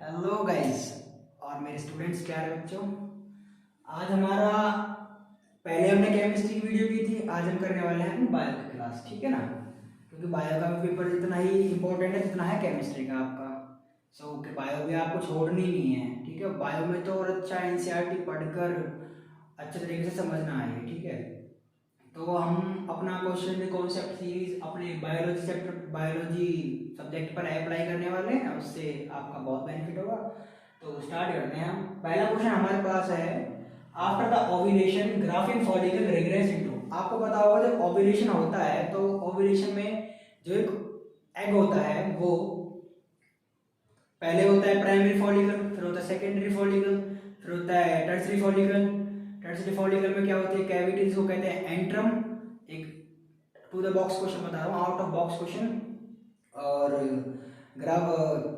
Hello guys और मेरे students, क्या है बच्चों। आज हमारा पहले हमने केमिस्ट्री की वीडियो की थी, आज हम करने वाले हैं अपनी बायो की क्लास, ठीक है ना। क्योंकि बायो का भी पेपर जितना ही इम्पोर्टेंट है जितना है केमिस्ट्री का आपका। सो बायो भी आपको छोड़नी नहीं है, ठीक है। बायो में तो और अच्छा एनसीईआरटी पढ़कर अच्छे तरीके से समझना है, ठीक है। तो हम अपना क्वेश्चन कॉन्सेप्ट सीरीज अपने बायोलॉजी सब्जेक्ट पर अप्लाई करने वाले हैं, उससे आपका बहुत बेनिफिट होगा। तो स्टार्ट करते हैं हम। पहला क्वेश्चन हमारे पास है, after the ovulation Graafian follicle regress into. आपको पता होगा जब ओव्यूलेशन होता है तो ओव्यूलेशन में जो एक एग होता है वो पहले होता है प्राइमरी फॉलिकल, फिर होता है सेकेंडरी फॉलिकल, फिर होता है टर्सरी फॉलिकल। टर्सरी फॉलिकल में क्या होती है, कैविटी जिसको कहते हैं एंट्रम। एक टू द बॉक्स क्वेश्चन बता रहा हूँ, आउट ऑफ बॉक्स क्वेश्चन। और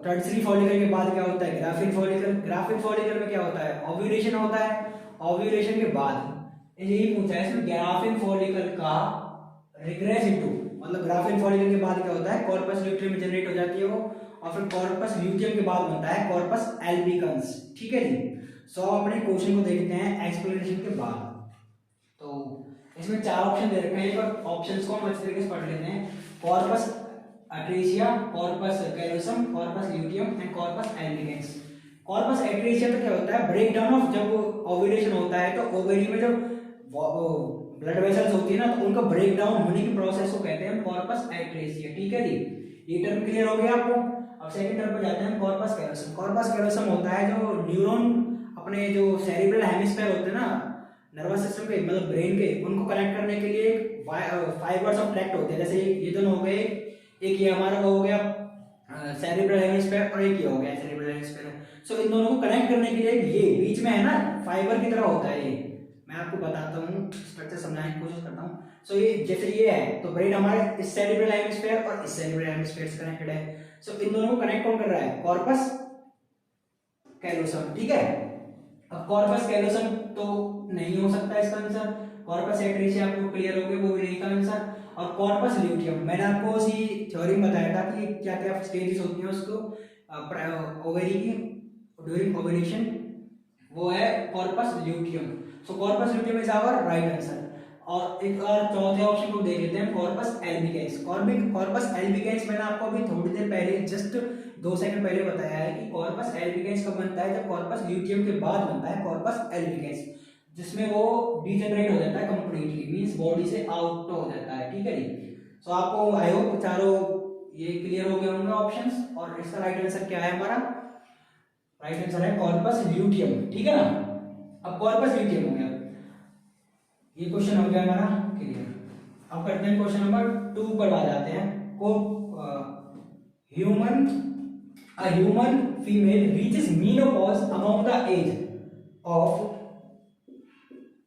टर्सरी फॉलिकल के बाद क्या होता है, ग्राफिन फॉलिकल। ग्राफिन फॉलिकल में क्या होता है, ओव्यूलेशन होता है। ओव्यूलेशन के बाद यही पूछा है इसमें, ग्राफिन फॉलिकल का रिग्रेस इनटू, मतलब ग्राफिन फॉलिकल के बाद क्या होता है, कॉर्पस ल्यूटियम जनरेट हो जाती है वो, और फिर कॉर्पस ल्यूटियम के बाद बनता है कॉर्पस एल्बिकन्स, ठीक है जी। सो अपने क्वेश्चन को देखते हैं एक्सप्लेनेशन के बाद। तो इसमें चार ऑप्शन दे रखे हैं, एक बार ऑप्शंस को हम अच्छे तरीके से पढ़ लेते हैं। Corpus atresia, corpus callosum, corpus luteum and corpus albicans. Corpus atresia तो क्या होता है, ब्रेक डाउन ऑफ, जब ओव्यूलेशन होता है तो ओवरी में जब ब्लड वेसल्स होती है ना, तो उनका ब्रेक डाउन होने की प्रोसेस को कहते हैं कॉर्पस एट्रेसिया, ठीक है जी। ये टर्म क्लियर हो गया आपको। अब सेकंड टर्म पे जाते हैं, कॉर्पस कैलोसम। कॉर्पस कैलोसम होता है जो न्यूरॉन अपने जो सेरिब्रल हेमिस्फीयर होते हैं ना, नर्वस सिस्टम के, मतलब ब्रेन के, उनको कनेक्ट करने के लिए फाइबर्स ऑफ ट्रैक्ट होते हैं। जैसे ये दोनों हो गए, एक ये हमारा हो गया सेरिब्रल हेमिस्फीयर और एक ये हो गया सेरिब्रल हेमिस्फीयर। सो इन दोनों को कनेक्ट करने के लिए ये बीच में है ना, फाइबर की तरह होता है ये। मैं आपको बताता हूँ, स्ट्रक्चर समझाने की कोशिश करता हूँ। सो ये जैसे ये है तो ब्रेन हमारे इस सेरिब्रल हेमिस्फीयर और इस सेरिब्रल हेमिस्फीयर से कनेक्टेड है। सो इन दोनों को कनेक्ट कौन कर रहा है, कॉर्पस कैलोसम, ठीक है। अब कॉर्पस कैलोसम तो नहीं हो सकता इसका आंसर। कॉर्पस एट्रेसिया आपको क्लियर हो गया, वो भी नहीं का आंसर। और कॉर्पस ल्यूटियम, मैंने आपको उसी थ्योरी में बताया था कि क्या क्या स्टेजेस होती हैं उसको ओवरी की ड्यूरिंग ओव्यूलेशन, वो है corpus luteum. So corpus luteum is our right answer. और एक और चौथे ऑप्शन को देख लेते हैं, कॉर्पस एल्बिकन्स। कॉर्पस एल्बिकन्स मैंने आपको अभी थोड़ी देर पहले, जस्ट 2 सेकंड पहले बताया है कि कॉर्पस एल्बिकन्स कब बनता है, जब कॉर्पस ल्यूटियम के बाद बनता है कॉर्पस एल्बिकन्स, जिसमें वो डीजेनरेट हो जाता है कंप्लीटली, मींस बॉडी से आउट हो जाता है, ठीक है जी। सो आपको आई होप चारों ये क्लियर हो गए होंगे ऑप्शंस। और इसका राइट आंसर क्या है हमारा, राइट आंसर है कॉर्पस ल्यूटियम, ठीक है ना। अब कॉर्पस ल्यूटियम हो गया, ये क्वेश्चन हो गया हमारा क्लियर। अब करते हैं क्वेश्चन नंबर 2 पर आ जाते हैं। को human female reaches menopause among the age of,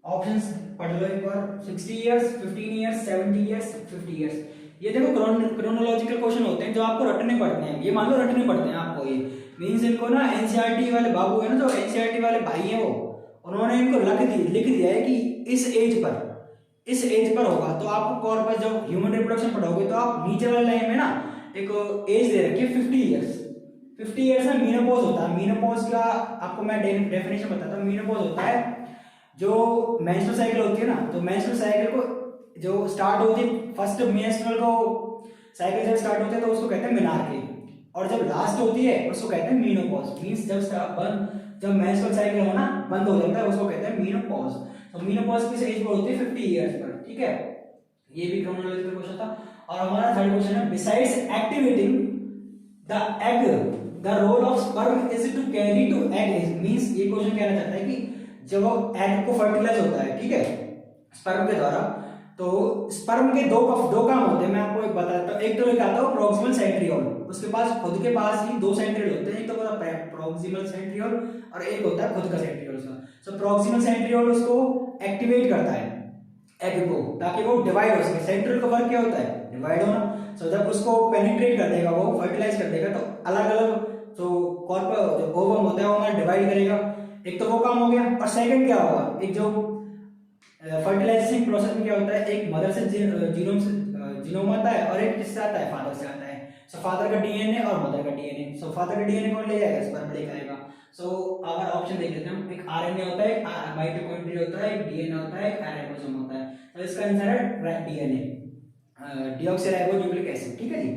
options पढ़ लो एक बार, 60 इयर्स, 15 इयर्स, 70 इयर्स, 50 इयर्स। ये देखो क्रोनोलॉजिकल क्वेश्चन होते हैं जो आपको रटने पड़ते हैं, ये मान लो रटने पड़ते हैं आपको। ये मींस इनको ना एनसीईआरटी वाले बाबू है ना, जो एनसीईआरटी वाले भाई हैं, वो उन्होंने इनको लिख दिया है कि इस एज पर होगा। तो आपको कॉर्पस जब ह्यूमन रिप्रोडक्शन पढ़ोगे तो आप नीचे वाले लाइन में ना एक एज दे रखी है 50 इयर्स। 50 इयर्स में मीनोपॉज होता है। मीनोपॉज का आपको मैं डेफिनेशन बताता हूँ। मीनोपॉज होता है जो मेंस्ट्रुअल साइकिल होती है ना, तो मेंस्ट्रुअल साइकिल को जो स्टार्ट होती है, फर्स्ट मेंस्ट्रुअल को साइकिल जब स्टार्ट होती है तो उसको कहते हैं मेनार्की, और जब लास्ट होती है उसको कहते हैं मीनोपॉज। मींस जब मेंस्ट्रुअल साइकिल होना बंद हो जाता है उसको कहते हैं मीनोपॉज। तो मीनोपॉज किस एज पर होती है, 50 इयर्स पर, ठीक है। ये भी क्रोनोलॉजिकल क्वेश्चन था। और हमारा थर्ड क्वेश्चन है, besides activating the egg the role of sperm is to carry to egg. Means ये क्वेश्चन कहना चाहता है कि जब एग को फर्टिलाइज होता है, ठीक है, स्पर्म के द्वारा, तो स्पर्म के दो काम होते हैं। मैं आपको एक बताता हूँ। एक तो क्या आता है प्रोक्सिमल सेंट्रियोल, उसके पास खुद के पास ही 2 सेंट्रियोल होते हैं, एक तो प्रोक्सिमल सेंट्रियोल और एक होता है खुद का सेंट्रियोल। सो प्रोक्सिमल सेंट्रियोल उसको एक्टिवेट करता है एग को, ताकि वो डिवाइड हो सके। सेंट्रियोल का वर्क क्या होता है, डिवाइड होना। सो जब उसको पेनिट्रेट कर देगा, वो फर्टिलाइज कर देगा, तो अलग अलग जो कॉर्पस जो ओवम होता है वो हमारा डिवाइड करेगा। एक तो वो काम हो गया। और सेकंड क्या होगा, एक जो फर्टिलाइजेशन प्रोसेस में क्या होता है, एक मदर से जीनोम आता है और एक किससे आता है, फादर से आता है। सो फादर का डीएनए और मदर का डीएनए, सो फादर का डीएनए कौन ले जाएगा, स्पर्म लेकर आएगा। सो अगर ऑप्शन देख लेते हैं हम, एक आरएनए होता है, एक माइटोकॉन्ड्रिया होता है, एक डीएनए होता है, एक राइबोसोम होता है। तो इसका आंसर है डीएनए, डीऑक्सीराइबोन्यूक्लिक एसिड, ठीक है जी।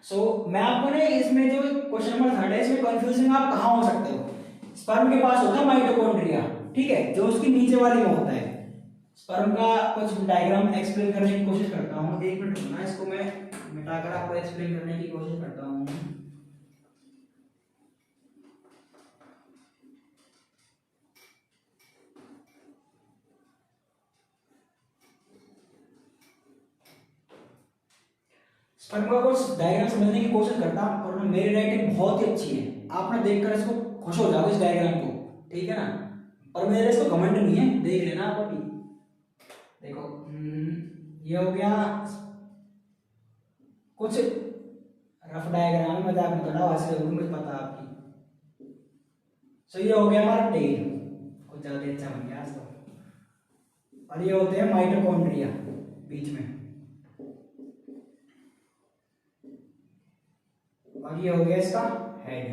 सो मैं आपको ना इसमें जो क्वेश्चन नंबर 3 है इसमें कंफ्यूजिंग आप कहाँ हो सकते हो, स्पर्म के पास होता है माइटोकॉन्ड्रिया, ठीक है, जो उसकी नीचे वाली में होता है। स्पर्म का कुछ डायग्राम एक्सप्लेन करने की कोशिश करता हूँ, एक मिनट रुकना, इसको मैं मिटाकर आपको एक्सप्लेन करने की कोशिश करता हूँ। स्पर्म का कुछ डायग्राम समझने की कोशिश करता हूँ, और मेरी राइटिंग बहुत ही अच्छी है, आप ना देखकर इसको खुश हो जाओगे इस डायग्राम को, ठीक है ना। और मेरे इसको कमेंट नहीं है, देख लेना आप अभी। देखो ये हो गया कुछ रफ डायग्राम, मजाक में थोड़ा वैसे मुझे पता आपकी। सो ये हो गया हमारा टेल, कुछ ज्यादा अच्छा बन गया आज तो। और ये होते हैं माइटोकॉन्ड्रिया बीच में, और ये हो गया इसका हेड।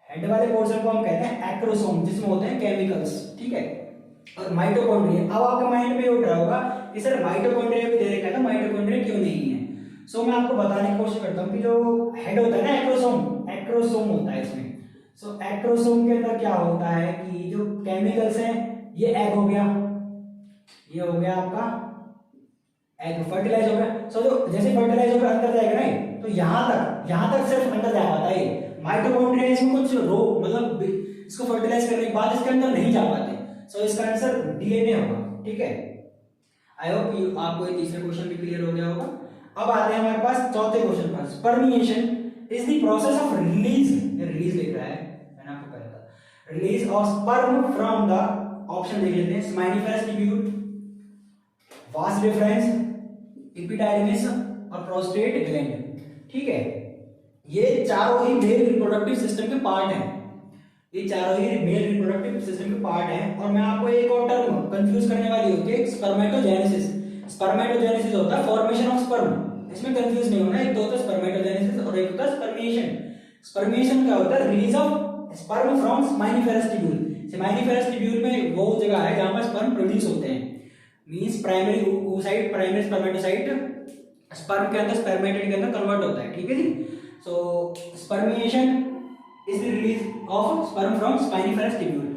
हेड वाले पोर्शन को हम कहते हैं एक्रोसोम, जिसमें होते हैं केमिकल्स, ठीक है। और माइटोकॉन्ड्रिया, अब आपके माइंड में उठ रहा होगा कि सर माइटोकॉन्ड्रिया भी दे रखा था, माइटोकॉन्ड्रिया क्यों नहीं है। सो मैं आपको बताने की कोशिश करता हूँ कि जो हेड होता है ना, एक्रोसोम, एक्रोसोम होता है इसमें। सो एक्रोसोम के अंदर क्या होता है कि जो केमिकल्स हैं, ये एग हो गया, ये हो गया आपका एग, फर्टिलाइज हो गया। सो जो जैसे फर्टिलाइज होकर अंदर जाएगा ना, तो यहाँ तक सिर्फ अंदर जा पाता है। माइटोकॉन्ड्रिया इसमें कुछ रो मतलब इसको फर्टिलाइज करने के बाद इसके अंदर नहीं जा पाते। सो इसका आंसर डीएनए होगा, ठीक है। आई होप आपको ये तीसरा क्वेश्चन भी क्लियर हो गया होगा। अब आते हैं हमारे पास चौथे क्वेश्चन पर। Spermiation is the process of release, release लिख रहा है, मैंने आपको कहा था, release of sperm from the, option देख लेते हैं, स्माइनिफेरस ट्यूब्यूल, वास डिफरेंस, एपिडाइडमिस और प्रोस्टेट ग्लैंड, ठीक है। ये चारों ही मेल रिप्रोडक्टिव सिस्टम के पार्ट हैं, ये चारों ही मेल रिप्रोडक्टिव सिस्टम के पार्ट हैं। और मैं आपको एक और टर्म कंफ्यूज करने वाली होती है, स्पर्मेटोजेनेसिस। स्पर्मेटोजेनेसिस होता है फॉर्मेशन ऑफ स्पर्म, इसमें कंफ्यूज नहीं होना, एक तो होता है स्पर्मेटोजेनेसिस और एक होता है स्पर्मिएशन। स्पर्मिएशन क्या होता है, release of sperm from seminiferous tubule. Seminiferous tubule में वो जगह है जहां पर स्पर्म प्रोड्यूस होते हैं, means primary oocyte, primary spermatocyte sperm के अंदर स्पर्मेटेड के अंदर कन्वर्ट होता है, ठीक है जी। So spermiation is the release of sperm from seminiferous tubule,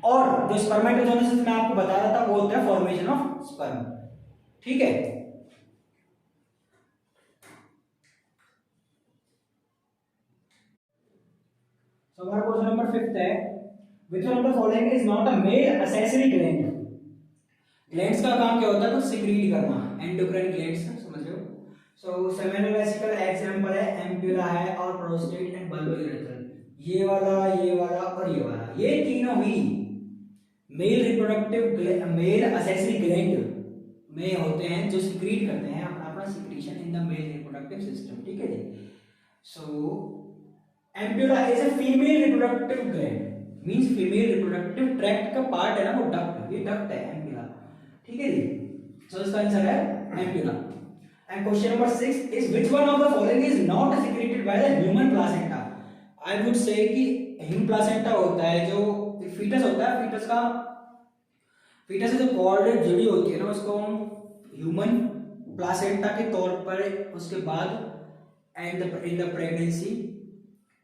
और जो स्पर्मेटोजेनेसिस मैं आपको बता रहा था वो होता है फॉर्मेशन ऑफ स्पर्म, ठीक है। सो हमारा क्वेश्चन नंबर 5 है, which one of the following is not a male accessory gland. Glands का काम क्या होता है, तो सिक्रीट करना, एंडोक्राइन ग्लैंड्स, समझ रहे हो। सो सेमिनल वेसिकल एग्जांपल है, एम्प्यूला है और प्रोस्टेट एंड बल्बल यूरेथ्रल। ये वाला और ये वाला, ये तीनों ही male reproductive male accessory gland में होते हैं, जो सिक्रीट करते हैं अपना secretion in the male reproductive system, ठीक है जी। So ampulla is a female reproductive gland, means female reproductive tract का पार्ट है ना वो डक्ट, ये डक्ट है एम्प्यूला, ठीक है जी। सो इसका आंसर है ampulla. And question number 6 is which one of the following is not secreted by the human placenta. I would say कि ह्यूमन प्लासेंटा होता है जो फीटस होता है, फीटस से जो कॉर्ड जुड़ी होती है ना, उसको हम ह्यूमन प्लासेंटा के तौर पर उसके बाद and in the pregnancy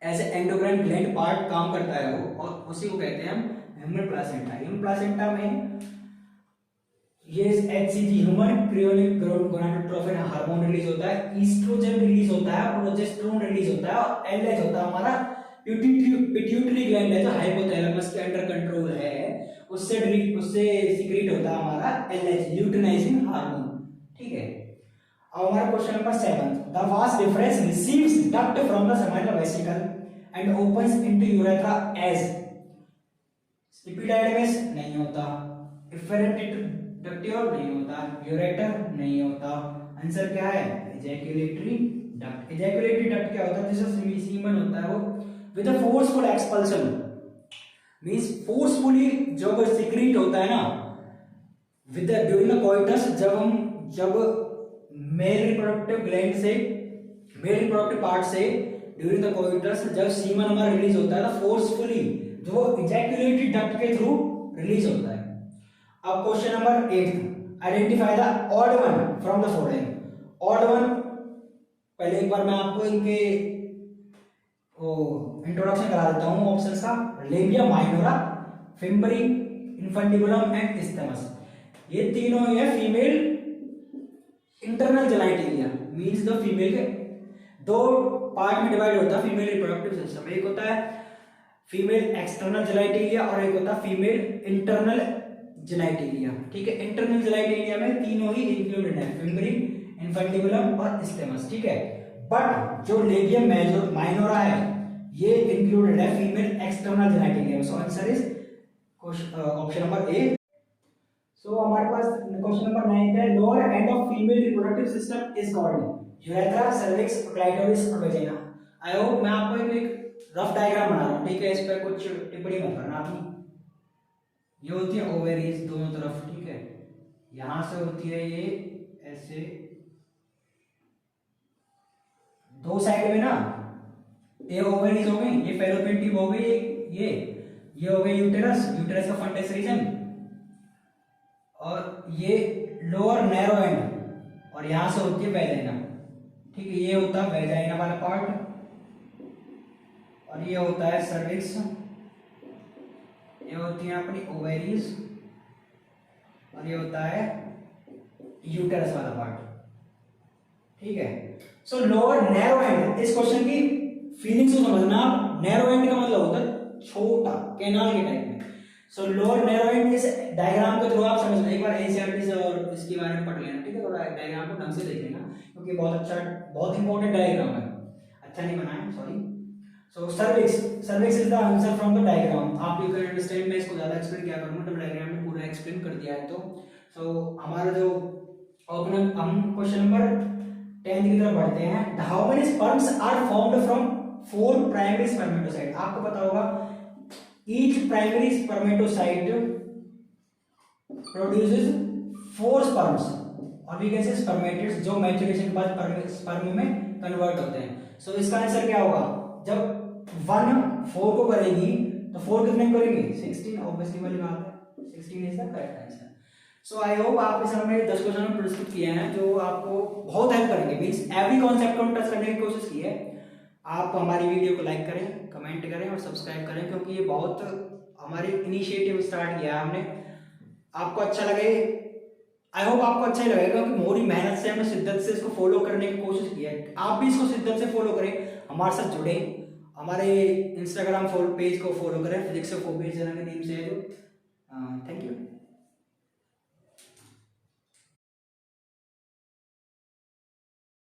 as endocrine gland part काम करता है वो, और उसी को कहते हैं हम ह्यूमन प्लासेंटा। ह्यूमन प्लासेंटा में ये HCG human क्रियोनिक gonadotropin hormone release होता है, ईस्ट्रोजन रिलीज होता है, प्रोजेस्टेरोन रिलीज होता है, और एलएच होता है हमारा पिट्यूटरी ग्लैंड है जो हाइपोथैलेमस के अंडर कंट्रोल है, उससे सीक्रेट होता है हमारा एलएच, ल्यूटिनाइजिंग हार्मोन, ठीक है। अब हमारा question number 7, the vas deferens receives duct from the seminal vesicle and opens into urethra as, epididymis नहीं होता, इफेरेंट डक्ट्यूल नहीं होता, यूरेटर नहीं होता, आंसर क्या है, एजैकुलेटरी डक्ट। एजैकुलेटरी डक्ट क्या होता है, जिससे सीमन होता है वो with a forceful expulsion, means forcefully जब सीक्रेट होता है ना विद ड्यूरिंग द कोइटस, जब मेल रिप्रोडक्टिव ग्लैंड से मेल रिप्रोडक्टिव पार्ट से ड्यूरिंग द कोइटस जब सीमन हमारा रिलीज होता है तो फोर्सफुली जो इजैक्यूलेटरी डक्ट के थ्रू रिलीज होता है। अब question number 8, identify the odd one from the following. Odd one, पहले एक बार मैं आपको इनके इंट्रोडक्शन करा देता हूँ ऑप्शंस का। Labia minora, fimbriae, infundibulum and isthmus, ये तीनों है female internal genitalia, means the female के दो पार्ट में डिवाइड होता है फीमेल रिप्रोडक्टिव सिस्टम। एक होता है फीमेल एक्सटर्नल जेनाइटेलिया और एक होता है फीमेल इंटरनल जेनाइटेलिया। ठीक है, इंटरनल जेनाइटेलिया में तीनों ही इंक्लूडेड है, फिम्बरी, इन्फंटिबुलम और इस्थमस। ठीक है, बट जो लेबियम मेजर माइनोरा है ये इंक्लूडेड है female external genitalia. So answer is option number A. So हमारे पास क्वेश्चन नंबर 9 है, lower end of female reproductive system is called urethra, cervix, clitoris और वेजिना। आई होप मैं आपको एक रफ डायग्राम बना रहा हूँ, ठीक है, इस पर कुछ टिप्पणी मत करना आपने। ये होती है ओवेरीज दोनों तरफ, ठीक है, यहां से होती है ये ऐसे दो साइड में ना, ये ओवेरीज हो गई, ये फैलोपियन ट्यूब हो गई, ये हो गई यूटेरस, यूटेरस का फंडस रीजन, और ये लोअर नैरो एंड, और यहां से होती है वेजाइना। ठीक है, ये होता है वेजाइना वाला पार्ट, और ये होता है सर्विक्स, ये होती है अपनी ओवेरीज, और ये होता है यूटेरस वाला पार्ट। ठीक है, सो लोअर नैरो एंड, इस क्वेश्चन की फीलिंग्स को समझना आप। नैरो एंड का मतलब होता है छोटा, कैनाल के टाइप में। सो लोअर नैरो एंड, इस डायग्राम के थ्रू आप समझना, एक बार एनसीईआरटी से और इसके बारे में पढ़ लेना, ठीक है, थोड़ा डायग्राम को ढंग से देख लेना, क्योंकि बहुत अच्छा, बहुत इंपॉर्टेंट डायग्राम है, अच्छा नहीं बना है, sorry. So cervix is the answer from the diagram. आप यू कैन अंडरस्टैंड, मैं इसको ज्यादा एक्सप्लेन क्या करूंगा, तो डायग्राम में पूरा एक्सप्लेन कर दिया है। तो सो हमारा जो हम क्वेश्चन नंबर 10 की तरफ बढ़ते हैं। How many sperms are formed from 4 primary spermatocyte. आपको पता होगा each primary spermatocyte produces 4 sperms, और वी कैन से स्पर्मेटिड्स, जो मैच्योरेशन के बाद स्पर्म में कन्वर्ट होते हैं। सो इसका आंसर क्या होगा, जब 1 4 को करेगी तो 4 कितने करेंगे 16, ऑब्वियसली वाली बात है, 16 is the correct answer. So I hope आप इस समय 10 क्वेश्चन प्रस्तुत किए हैं जो आपको बहुत हेल्प करेंगे, मींस एवरी कॉन्सेप्ट को हम टच करने की कोशिश की है। आप हमारी वीडियो को लाइक करें, कमेंट करें और सब्सक्राइब करें, क्योंकि ये बहुत हमारी इनिशिएटिव स्टार्ट किया है हमने। आपको अच्छा लगे, आई होप आपको अच्छा ही लगेगा, क्योंकि मोरी मेहनत से हमने शिद्दत से इसको फॉलो करने की कोशिश की है। आप भी इसको शिद्दत से फॉलो करें, हमारे साथ जुड़े, हमारे इंस्टाग्राम पेज को फॉलो करें, फिजिक्स फोबिया चैनल के नेम से है जो। Thank you.